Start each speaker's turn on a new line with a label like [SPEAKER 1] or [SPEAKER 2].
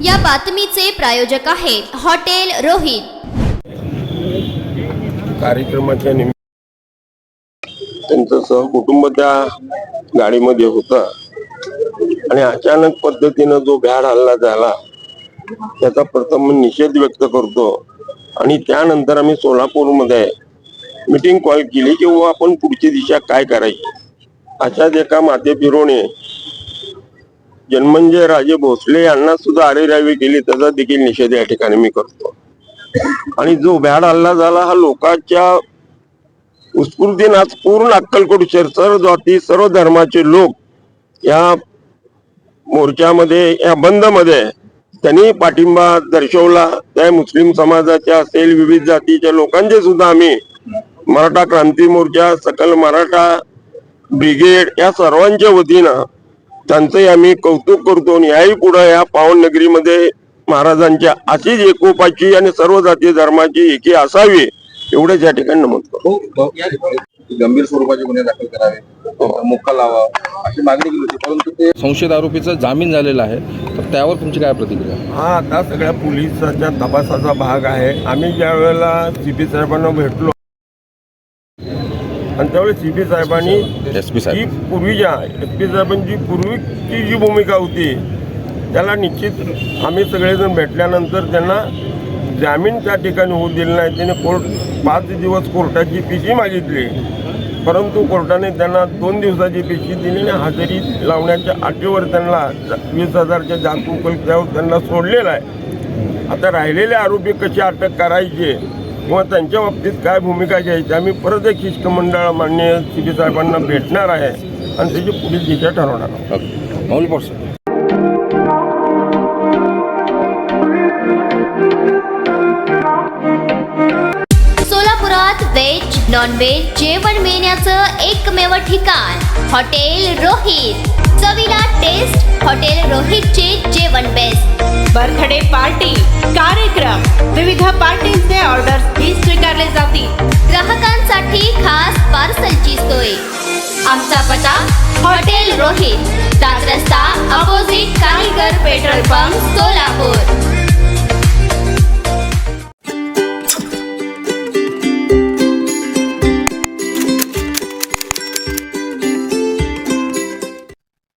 [SPEAKER 1] या बातमीचे प्रायोजक आहेत हॉटेल रोहित।
[SPEAKER 2] कार्यक्रमाच्या निमित्त त्यांचं सहकुटुंब त्या गाडीमध्ये होतं आणि अचानक पद्धतीनं जो भ्याड हल्ला झाला त्याचा प्रथम निषेध व्यक्त करतो। आणि त्यानंतर आम्ही सोलापूरमध्ये मीटिंग कॉल केली की आपण पुढची दिशा काय करायची। अशाच एका माथेफिरूने जन्मंजय राजे भोसले यांना सुद्धा अरेरावी केली, त्याचा देखील निषेध या ठिकाणी मी करतो। आणि जो भ्याड हल्ला झाला हा लोकांच्या उत्स्फूर्तीने आज पूर्ण अक्कलकोट शहर सर्व जाती सर्व धर्माचे लोक या मोर्चामध्ये या बंद मध्ये त्यांनी पाठिंबा दर्शवला। त्या मुस्लिम समाजाच्या असेल विविध जातीच्या लोकांचे सुद्धा आम्ही मराठा क्रांती मोर्चा सकल मराठा ब्रिगेड या सर्वांच्या वतीनं त्यांचंही आम्ही कौतुक करतो। आणि याही पुढे या पावन नगरीमध्ये महाराजांच्या अशीच एकोपाची आणि सर्व जाती धर्माची एकी असावी एवढेच या ठिकाणी नमूद करतो।
[SPEAKER 3] गंभीर स्वरूपाचे गुन्हे दाखल करावे, मोक्का लावा अशी मागणी केली होती, परंतु ते
[SPEAKER 4] संशयित आरोपीचा जामीन झालेला आहे, तर त्यावर तुमची काय प्रतिक्रिया?
[SPEAKER 2] हा आता सगळ्या पोलिसांच्या तपासाचा भाग आहे। आम्ही ज्या वेळेला सीपी साहेबांना भेटलो आणि त्यावेळेस सीपी साहेबांनी
[SPEAKER 4] एसपी साहेब
[SPEAKER 2] पूर्वीच्या एसपी साहेबांची पूर्वीची जी भूमिका होती त्याला निश्चित आम्ही सगळेजण भेटल्यानंतर त्यांना जामीन त्या ठिकाणी होऊ दिला नाही। त्याने कोर्ट 5 दिवस कोर्टाची पिशी मागितली, परंतु कोर्टाने त्यांना 2 दिवसाची पिशी दिली आणि हजेरी लावण्याच्या अटीवर त्यांना 20,000च्या जात मुकलक्यावर त्यांना सोडलेलं आहे। आता राहिलेले आरोपी कसे अटक करायचे किंवा त्यांच्या बाबतीत काय भूमिका घ्यायची आम्ही परत एक शिष्टमंडळ माननीय सीपी साहेबांना भेटणार आहे आणि त्याची पुढील दिशा ठरवणार आहोत।
[SPEAKER 4] माऊली पॉट सर,
[SPEAKER 1] सोलापुरात व्हेज नॉन व्हेज जेवण मिळण्याचं एकमेव ठिकाण हॉटेल रोहित। चवीला टेस्ट हॉटेल रोहितचे जेवण बेस्ट।
[SPEAKER 5] बर्थडे पार्टी कार्यक्रम विविध पार्टींचे ऑर्डर्स ही स्वीकारले जातील।
[SPEAKER 1] ग्राहकांसाठी खास पार्सलची सोय। आमचा पत्ता हॉटेल रोहित, दात रस्ता अपोजिट कारीगर पेट्रोल पंप सोलापूर।